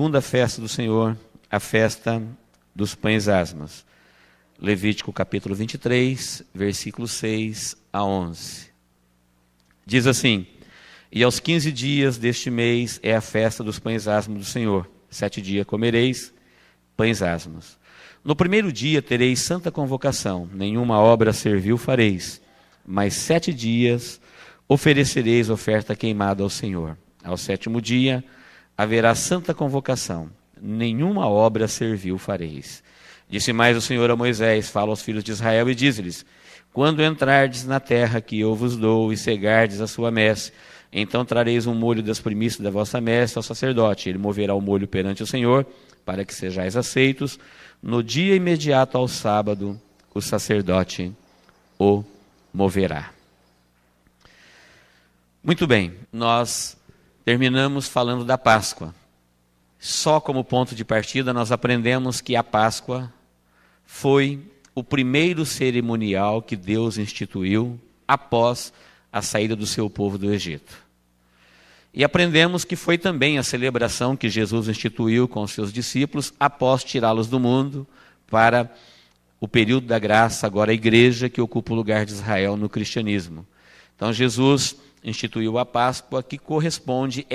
segunda festa do Senhor, a festa dos pães asmos. Levítico capítulo 23, versículos 6 a 11. Diz assim: e aos 15 dias deste mês é a festa dos pães asmos do Senhor. 7 dias comereis pães asmos. No primeiro dia tereis santa convocação, nenhuma obra servil fareis, mas 7 dias oferecereis oferta queimada ao Senhor. Ao 7º dia haverá santa convocação, nenhuma obra servil fareis. Disse mais o Senhor a Moisés: fala aos filhos de Israel e diz-lhes: quando entrardes na terra que eu vos dou e cegardes a sua messe, então trareis um molho das primícias da vossa messe ao sacerdote. Ele moverá o molho perante o Senhor, para que sejais aceitos. No dia imediato ao sábado, o sacerdote o moverá. Muito bem, nós terminamos falando da Páscoa. Só como ponto de partida, nós aprendemos que a Páscoa foi o primeiro cerimonial que Deus instituiu após a saída do seu povo do Egito. E aprendemos que foi também a celebração que Jesus instituiu com os seus discípulos após tirá-los do mundo para o período da graça, agora a igreja que ocupa o lugar de Israel no cristianismo. Então Jesus instituiu a Páscoa, que corresponde,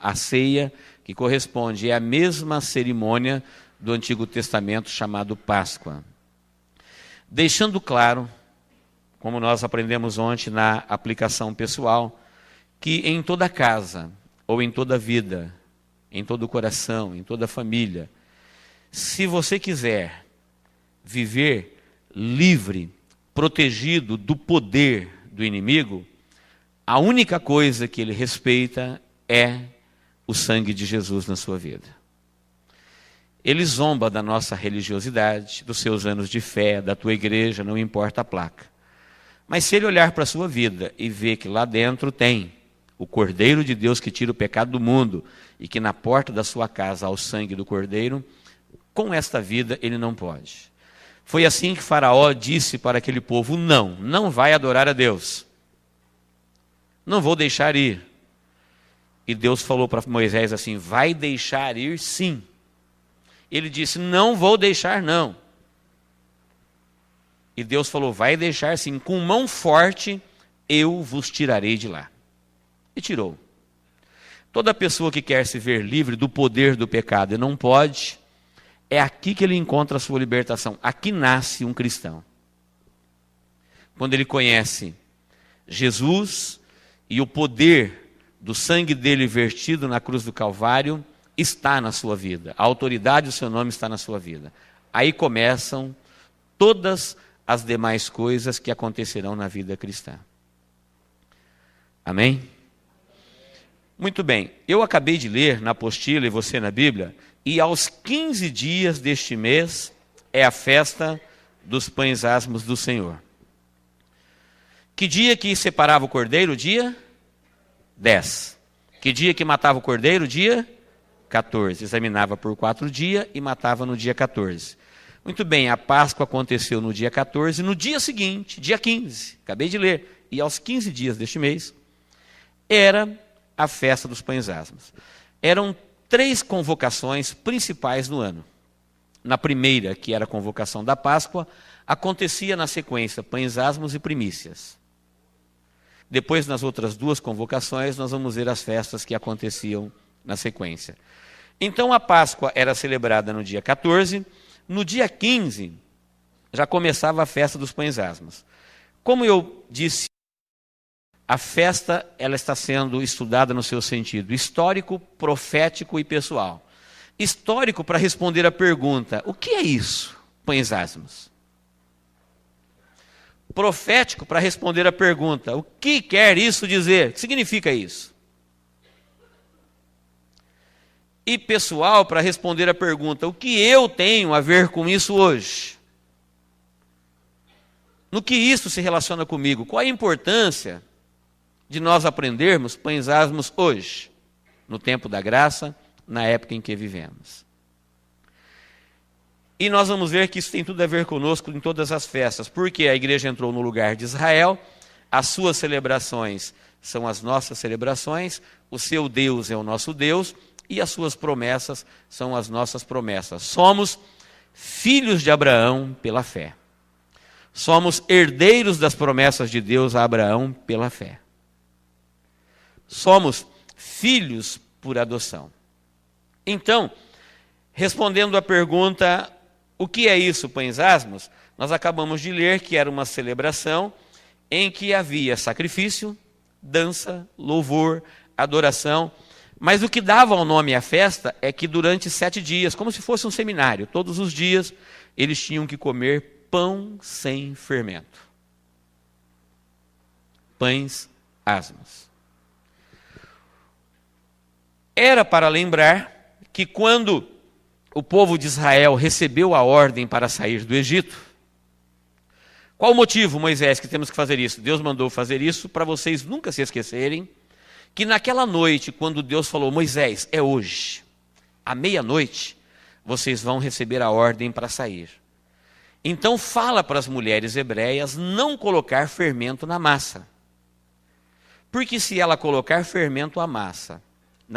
a ceia, que corresponde, é a mesma cerimônia do Antigo Testamento chamado Páscoa. Deixando claro, como nós aprendemos ontem na aplicação pessoal, que em toda casa, ou em toda vida, em todo coração, em toda família, se você quiser viver livre, protegido do poder do inimigo, a única coisa que ele respeita é o sangue de Jesus na sua vida. Ele zomba da nossa religiosidade, dos seus anos de fé, da tua igreja, não importa a placa. Mas se ele olhar para a sua vida e ver que lá dentro tem o Cordeiro de Deus que tira o pecado do mundo e que na porta da sua casa há o sangue do Cordeiro, com esta vida ele não pode. Foi assim que Faraó disse para aquele povo: não vai adorar a Deus. Não vou deixar ir. E Deus falou para Moisés assim: vai deixar ir sim. Ele disse: não vou deixar não. E Deus falou: vai deixar sim, com mão forte eu vos tirarei de lá. E tirou. Toda pessoa que quer se ver livre do poder do pecado e não pode, é aqui que ele encontra a sua libertação. Aqui nasce um cristão. Quando ele conhece Jesus e o poder do sangue dele vertido na cruz do Calvário está na sua vida. A autoridade do seu nome está na sua vida. Aí começam todas as demais coisas que acontecerão na vida cristã. Amém? Muito bem, eu acabei de ler na apostila e você na Bíblia, e aos 15 dias deste mês é a festa dos pães asmos do Senhor. Que dia que separava o cordeiro? Dia 10. Que dia que matava o cordeiro? Dia 14. Examinava por 4 dias e matava no dia 14. Muito bem, a Páscoa aconteceu no dia 14, no dia seguinte, dia 15, acabei de ler, e aos 15 dias deste mês, era a festa dos pães asmos. Eram 3 convocações principais no ano. Na primeira, que era a convocação da Páscoa, acontecia na sequência pães asmos e primícias. Depois, nas outras 2 convocações, nós vamos ver as festas que aconteciam na sequência. Então, a Páscoa era celebrada no dia 14, no dia 15, já começava a festa dos pães asmos. Como eu disse, a festa ela está sendo estudada no seu sentido histórico, profético e pessoal. Histórico para responder a pergunta: o que é isso, pães asmos? Profético para responder a pergunta: o que quer isso dizer? O que significa isso? E pessoal para responder a pergunta: o que eu tenho a ver com isso hoje? No que isso se relaciona comigo? Qual a importância de nós aprendermos pães asmos hoje, no tempo da graça, na época em que vivemos? E nós vamos ver que isso tem tudo a ver conosco em todas as festas, porque a igreja entrou no lugar de Israel, as suas celebrações são as nossas celebrações, o seu Deus é o nosso Deus, e as suas promessas são as nossas promessas. Somos filhos de Abraão pela fé. Somos herdeiros das promessas de Deus a Abraão pela fé. Somos filhos por adoção. Então, respondendo à pergunta, o que é isso, pães asmos? Nós acabamos de ler que era uma celebração em que havia sacrifício, dança, louvor, adoração. Mas o que dava o nome à festa é que durante 7 dias, como se fosse um seminário, todos os dias eles tinham que comer pão sem fermento. Pães asmos. Era para lembrar que quando o povo de Israel recebeu a ordem para sair do Egito, qual o motivo, Moisés, que temos que fazer isso? Deus mandou fazer isso para vocês nunca se esquecerem que naquela noite, quando Deus falou, Moisés, é hoje, à meia-noite, vocês vão receber a ordem para sair. Então fala para as mulheres hebreias não colocar fermento na massa. Porque se ela colocar fermento na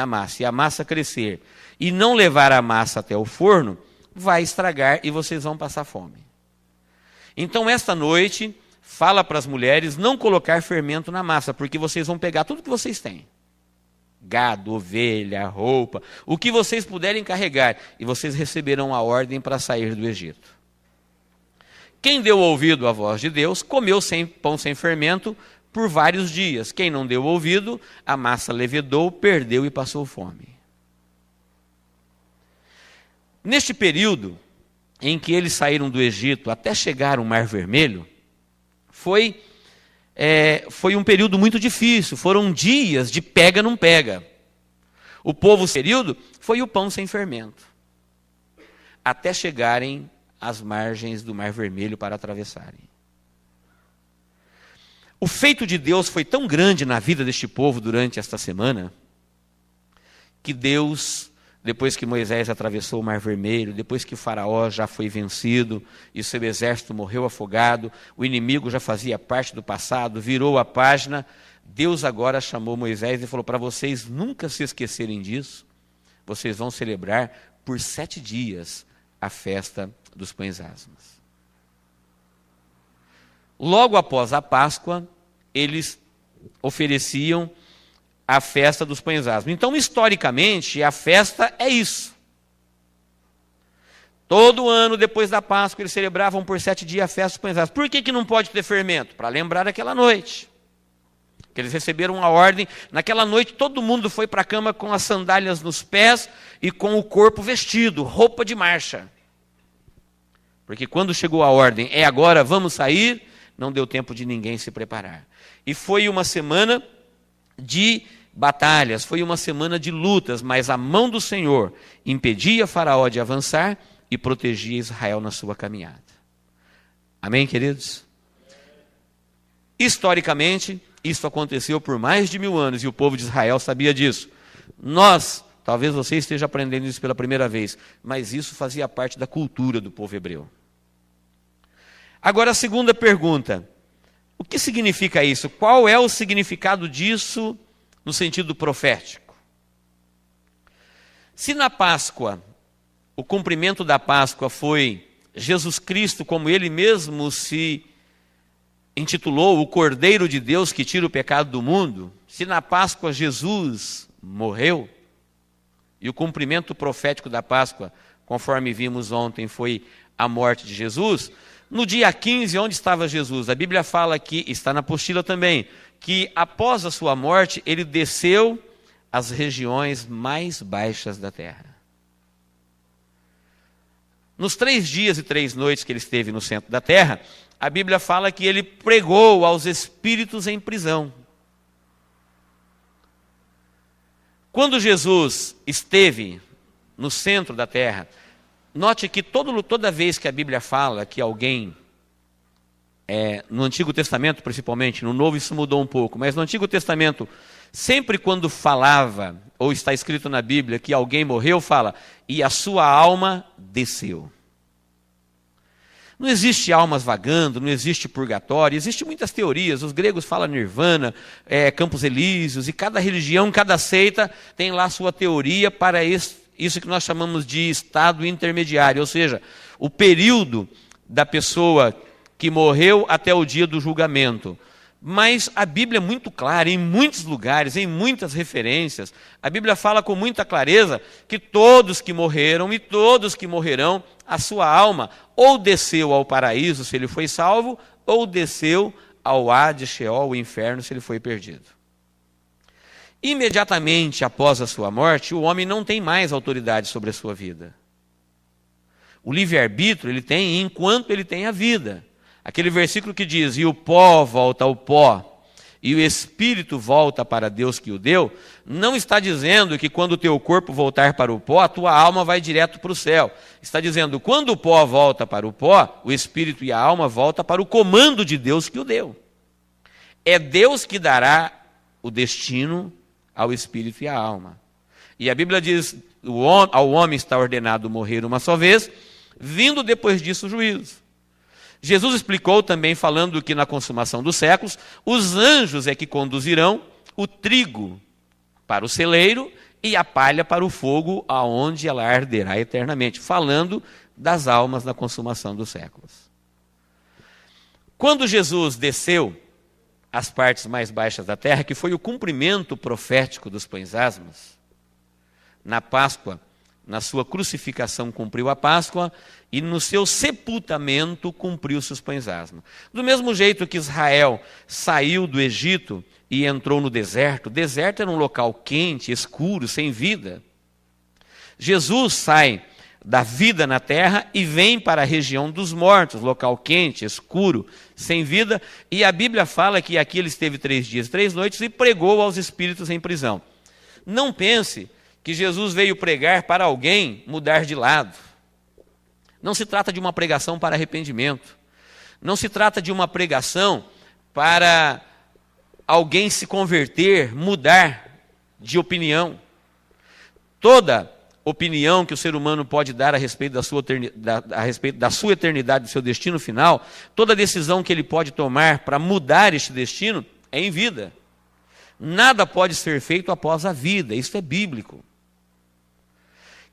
massa e a massa crescer e não levar a massa até o forno, vai estragar e vocês vão passar fome. Então esta noite fala para as mulheres não colocar fermento na massa, porque vocês vão pegar tudo que vocês têm. Gado, ovelha, roupa, o que vocês puderem carregar, e vocês receberão a ordem para sair do Egito. Quem deu ouvido à voz de Deus, comeu pão sem fermento por vários dias. Quem não deu ouvido, a massa levedou, perdeu e passou fome. Neste período em que eles saíram do Egito até chegar ao Mar Vermelho, foi um período muito difícil, foram dias de pega não pega. O povo, esse período, foi o pão sem fermento, até chegarem às margens do Mar Vermelho para atravessarem. O feito de Deus foi tão grande na vida deste povo durante esta semana, que Deus, depois que Moisés atravessou o Mar Vermelho, depois que o faraó já foi vencido e seu exército morreu afogado, o inimigo já fazia parte do passado, virou a página, Deus agora chamou Moisés e falou, para vocês nunca se esquecerem disso, vocês vão celebrar por 7 dias a festa dos pães asmos. Logo após a Páscoa, eles ofereciam a festa dos pães asmos. Então, historicamente, a festa é isso. Todo ano, depois da Páscoa, eles celebravam por 7 dias a festa dos pães asmos. Por que não pode ter fermento? Para lembrar aquela noite. Que eles receberam a ordem. Naquela noite, todo mundo foi para a cama com as sandálias nos pés e com o corpo vestido, roupa de marcha. Porque quando chegou a ordem, é agora, vamos sair, não deu tempo de ninguém se preparar. E foi uma semana de batalhas, foi uma semana de lutas, mas a mão do Senhor impedia Faraó de avançar e protegia Israel na sua caminhada. Amém, queridos? Historicamente, isso aconteceu por mais de 1000 anos e o povo de Israel sabia disso. Nós, talvez você esteja aprendendo isso pela primeira vez, mas isso fazia parte da cultura do povo hebreu. Agora a segunda pergunta, o que significa isso? Qual é o significado disso no sentido profético? Se na Páscoa, o cumprimento da Páscoa foi Jesus Cristo, como ele mesmo se intitulou, o Cordeiro de Deus que tira o pecado do mundo, se na Páscoa Jesus morreu, e o cumprimento profético da Páscoa, conforme vimos ontem, foi a morte de Jesus, no dia 15, onde estava Jesus? A Bíblia fala que, está na apostila também, que após a sua morte, ele desceu às regiões mais baixas da terra. Nos 3 dias e 3 noites que ele esteve no centro da terra, a Bíblia fala que ele pregou aos espíritos em prisão. Quando Jesus esteve no centro da terra, note que toda vez que a Bíblia fala que alguém, no Antigo Testamento principalmente, no Novo isso mudou um pouco, mas no Antigo Testamento, sempre quando falava, ou está escrito na Bíblia, que alguém morreu, fala, e a sua alma desceu. Não existe almas vagando, não existe purgatório, existem muitas teorias. Os gregos falam nirvana, campos elíseos, e cada religião, cada seita tem lá sua teoria para isso que nós chamamos de estado intermediário, ou seja, o período da pessoa que morreu até o dia do julgamento. Mas a Bíblia é muito clara, em muitos lugares, em muitas referências, a Bíblia fala com muita clareza que todos que morreram e todos que morrerão, a sua alma ou desceu ao paraíso se ele foi salvo, ou desceu ao Hades, Sheol, o inferno, se ele foi perdido. Imediatamente após a sua morte, o homem não tem mais autoridade sobre a sua vida. O livre-arbítrio ele tem enquanto ele tem a vida. Aquele versículo que diz, e o pó volta ao pó, e o espírito volta para Deus que o deu, não está dizendo que quando o teu corpo voltar para o pó, a tua alma vai direto para o céu. Está dizendo, quando o pó volta para o pó, o espírito e a alma voltam para o comando de Deus que o deu. É Deus que dará o destino ao espírito e à alma. E a Bíblia diz, ao homem está ordenado morrer uma só vez, vindo depois disso o juízo. Jesus explicou também, falando que na consumação dos séculos, os anjos é que conduzirão o trigo para o celeiro e a palha para o fogo, aonde ela arderá eternamente, falando das almas na consumação dos séculos. Quando Jesus desceu às partes mais baixas da terra, que foi o cumprimento profético dos pães asmos, na Páscoa, na sua crucificação cumpriu a Páscoa e no seu sepultamento cumpriu-se os pães asmos. Do mesmo jeito que Israel saiu do Egito e entrou no deserto, o deserto era um local quente, escuro, sem vida. Jesus sai da vida na terra e vem para a região dos mortos, local quente, escuro, sem vida, e a Bíblia fala que aqui ele esteve 3 dias e 3 noites e pregou aos espíritos em prisão. Não pense que Jesus veio pregar para alguém mudar de lado. Não se trata de uma pregação para arrependimento. Não se trata de uma pregação para alguém se converter, mudar de opinião. Toda opinião que o ser humano pode dar a respeito da sua eternidade, do seu destino final, toda decisão que ele pode tomar para mudar este destino é em vida. Nada pode ser feito após a vida, isso é bíblico.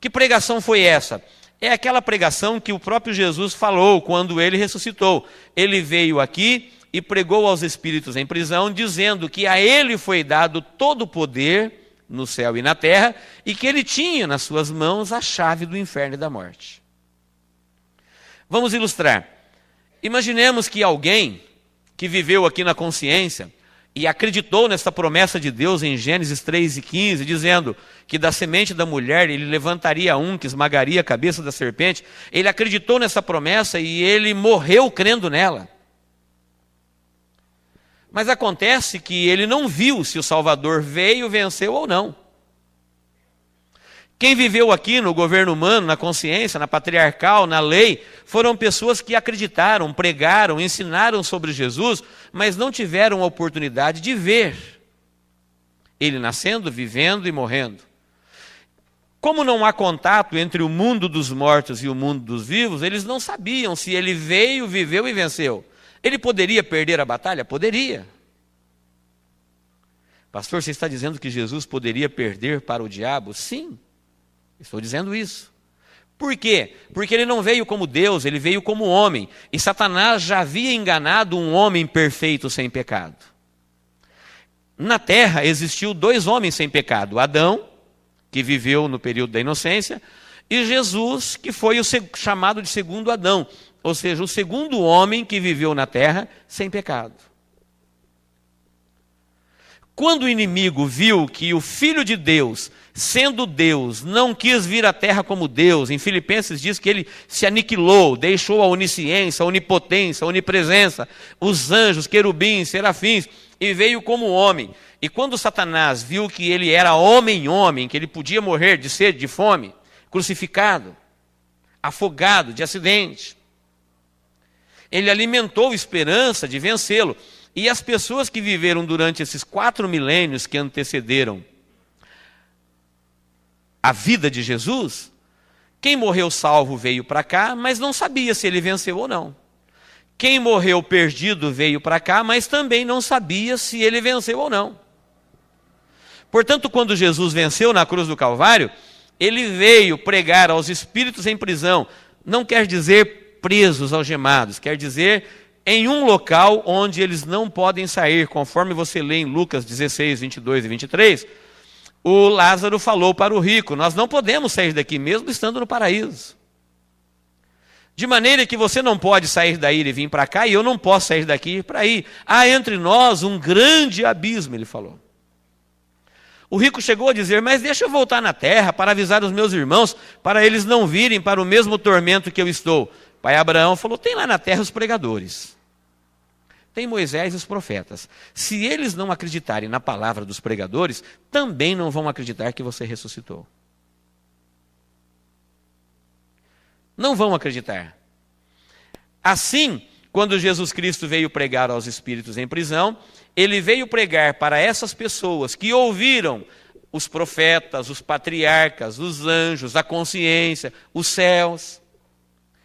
Que pregação foi essa? É aquela pregação que o próprio Jesus falou quando ele ressuscitou. Ele veio aqui e pregou aos espíritos em prisão, dizendo que a ele foi dado todo o poder no céu e na terra, e que ele tinha nas suas mãos a chave do inferno e da morte. Vamos ilustrar. Imaginemos que alguém que viveu aqui na consciência e acreditou nessa promessa de Deus em Gênesis 3:15, dizendo que da semente da mulher ele levantaria um que esmagaria a cabeça da serpente. Ele acreditou nessa promessa e ele morreu crendo nela. Mas acontece que ele não viu se o Salvador veio, venceu ou não. Quem viveu aqui no governo humano, na consciência, na patriarcal, na lei, foram pessoas que acreditaram, pregaram, ensinaram sobre Jesus, mas não tiveram a oportunidade de ver ele nascendo, vivendo e morrendo. Como não há contato entre o mundo dos mortos e o mundo dos vivos, eles não sabiam se ele veio, viveu e venceu. Ele poderia perder a batalha? Poderia. Pastor, você está dizendo que Jesus poderia perder para o diabo? Sim. Estou dizendo isso. Por quê? Porque ele não veio como Deus, ele veio como homem. E Satanás já havia enganado um homem perfeito sem pecado. Na terra existiu 2 homens sem pecado. Adão, que viveu no período da inocência, e Jesus, que foi o chamado de segundo Adão. Ou seja, o segundo homem que viveu na terra sem pecado. Quando o inimigo viu que o Filho de Deus, sendo Deus, não quis vir à terra como Deus, em Filipenses diz que ele se aniquilou, deixou a onisciência, a onipotência, a onipresença, os anjos, querubins, serafins, e veio como homem. E quando Satanás viu que ele era homem, que ele podia morrer de sede, de fome, crucificado, afogado, de acidente, ele alimentou esperança de vencê-lo. E as pessoas que viveram durante esses 4 milênios que antecederam a vida de Jesus, quem morreu salvo veio para cá, mas não sabia se ele venceu ou não. Quem morreu perdido veio para cá, mas também não sabia se ele venceu ou não. Portanto, quando Jesus venceu na cruz do Calvário, ele veio pregar aos espíritos em prisão. Não quer dizer presos, algemados, quer dizer em um local onde eles não podem sair, conforme você lê em Lucas 16, 22 e 23, o Lázaro falou para o rico: nós não podemos sair daqui mesmo estando no paraíso. De maneira que você não pode sair daí e vir para cá, e eu não posso sair daqui e ir para aí. Há entre nós um grande abismo, ele falou. O rico chegou a dizer: mas deixa eu voltar na terra para avisar os meus irmãos, para eles não virem para o mesmo tormento que eu estou. Pai Abraão falou: tem lá na terra os pregadores. Tem Moisés e os profetas. Se eles não acreditarem na palavra dos pregadores, também não vão acreditar que você ressuscitou. Não vão acreditar. Assim, quando Jesus Cristo veio pregar aos espíritos em prisão, ele veio pregar para essas pessoas que ouviram os profetas, os patriarcas, os anjos, a consciência, os céus,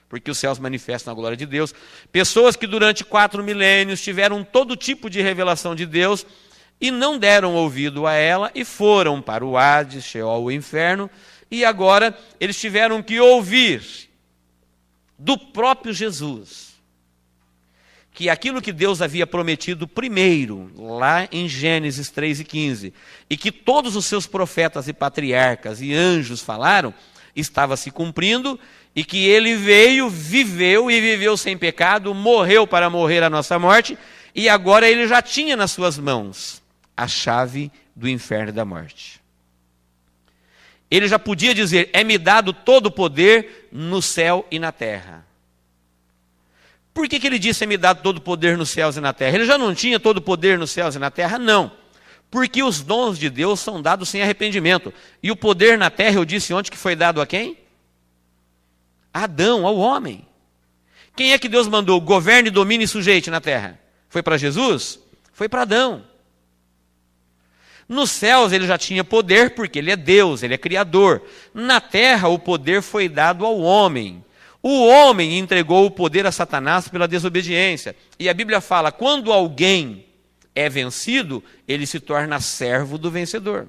porque os céus manifestam a glória de Deus, pessoas que durante 4 milênios tiveram todo tipo de revelação de Deus e não deram ouvido a ela e foram para o Hades, Sheol, o inferno, e agora eles tiveram que ouvir do próprio Jesus que aquilo que Deus havia prometido primeiro, lá em Gênesis 3:15, e que todos os seus profetas e patriarcas e anjos falaram, estava se cumprindo, e que ele veio, viveu e viveu sem pecado, morreu para morrer a nossa morte, e agora ele já tinha nas suas mãos a chave do inferno e da morte. Ele já podia dizer: é-me dado todo o poder no céu e na terra. Por que ele disse: é-me dado todo o poder nos céus e na terra? Ele já não tinha todo o poder nos céus e na terra? Não. Porque os dons de Deus são dados sem arrependimento. E o poder na terra, eu disse ontem, que foi dado a quem? A Adão, ao homem. Quem é que Deus mandou governe, domine e sujeite na terra? Foi para Jesus? Foi para Adão. Nos céus ele já tinha poder porque ele é Deus, ele é criador. Na terra o poder foi dado ao homem. O homem entregou o poder a Satanás pela desobediência. E a Bíblia fala: quando alguém é vencido, ele se torna servo do vencedor.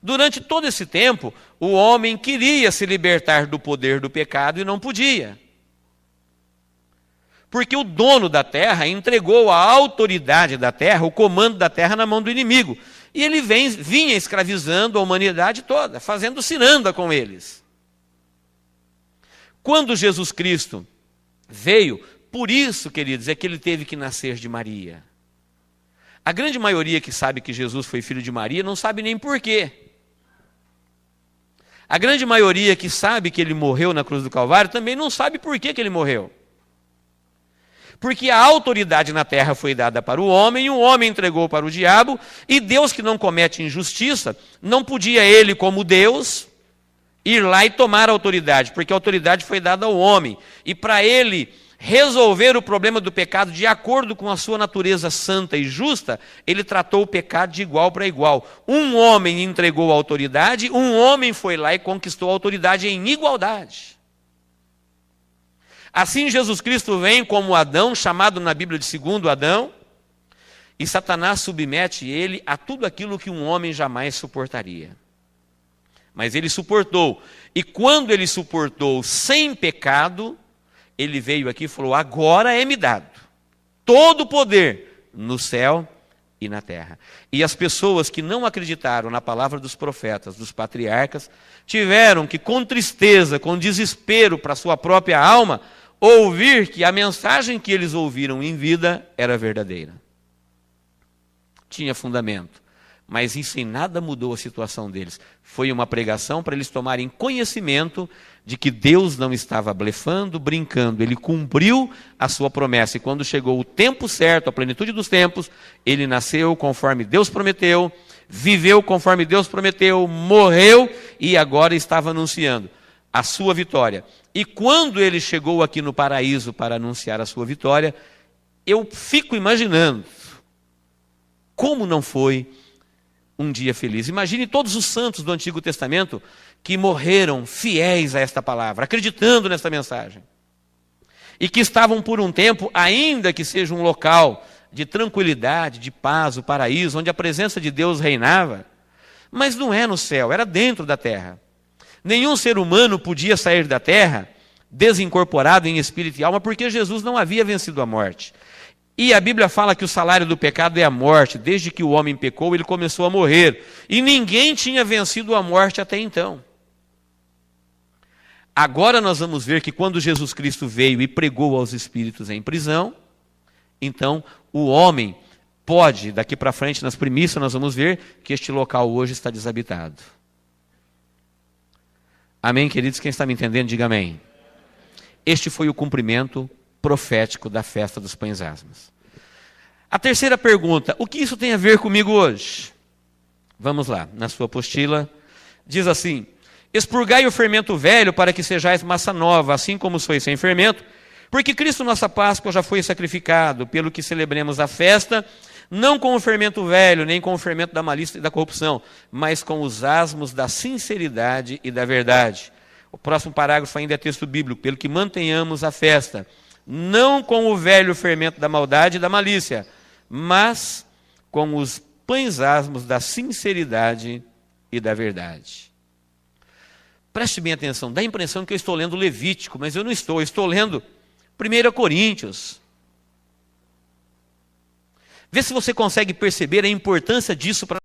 Durante todo esse tempo, o homem queria se libertar do poder do pecado e não podia. Porque o dono da terra entregou a autoridade da terra, o comando da terra na mão do inimigo. E ele vinha escravizando a humanidade toda, fazendo ciranda com eles. Quando Jesus Cristo veio, por isso, queridos, é que ele teve que nascer de Maria. A grande maioria que sabe que Jesus foi filho de Maria não sabe nem por quê. A grande maioria que sabe que ele morreu na cruz do Calvário também não sabe por que ele morreu. Porque a autoridade na terra foi dada para o homem, e o homem entregou para o diabo, e Deus, que não comete injustiça, não podia ele, como Deus, ir lá e tomar a autoridade, porque a autoridade foi dada ao homem. E para ele resolver o problema do pecado de acordo com a sua natureza santa e justa, ele tratou o pecado de igual para igual. Um homem entregou a autoridade, um homem foi lá e conquistou a autoridade em igualdade. Assim Jesus Cristo vem como Adão, chamado na Bíblia de segundo Adão, e Satanás submete ele a tudo aquilo que um homem jamais suportaria. Mas ele suportou, e quando ele suportou sem pecado, ele veio aqui e falou: agora é-me dado todo o poder no céu e na terra. E as pessoas que não acreditaram na palavra dos profetas, dos patriarcas, tiveram que, com tristeza, com desespero para a sua própria alma, ouvir que a mensagem que eles ouviram em vida era verdadeira. Tinha fundamento. Mas isso em nada mudou a situação deles. Foi uma pregação para eles tomarem conhecimento de que Deus não estava blefando, brincando. Ele cumpriu a sua promessa. E quando chegou o tempo certo, a plenitude dos tempos, ele nasceu conforme Deus prometeu, viveu conforme Deus prometeu, morreu e agora estava anunciando a sua vitória. E quando ele chegou aqui no paraíso para anunciar a sua vitória, eu fico imaginando como não foi um dia feliz. Imagine todos os santos do Antigo Testamento que morreram fiéis a esta palavra, acreditando nesta mensagem. e que estavam por um tempo, ainda que seja um local de tranquilidade, de paz, o paraíso, onde a presença de Deus reinava, mas não é no céu, era dentro da terra. Nenhum ser humano podia sair da terra desincorporado em espírito e alma, porque Jesus não havia vencido a morte. E a Bíblia fala que o salário do pecado é a morte. Desde que o homem pecou, ele começou a morrer. E ninguém tinha vencido a morte até então. Agora nós vamos ver que quando Jesus Cristo veio e pregou aos espíritos em prisão, então o homem pode, daqui para frente, nas primícias, nós vamos ver que este local hoje está desabitado. Amém, queridos? Quem está me entendendo, diga amém. Este foi o cumprimento profético da festa dos pães asmos. A terceira pergunta, o que isso tem a ver comigo hoje? Vamos lá, na sua apostila, diz assim: expurgai o fermento velho para que sejais massa nova, assim como sois sem fermento, porque Cristo nossa Páscoa já foi sacrificado, pelo que celebremos a festa, não com o fermento velho, nem com o fermento da malícia e da corrupção, mas com os asmos da sinceridade e da verdade. O próximo parágrafo ainda é texto bíblico, pelo que mantenhamos a festa, não com o velho fermento da maldade e da malícia, mas com os pães asmos da sinceridade e da verdade. Preste bem atenção, dá a impressão que eu estou lendo Levítico, mas eu não estou, eu estou lendo 1 Coríntios. Vê se você consegue perceber a importância disso para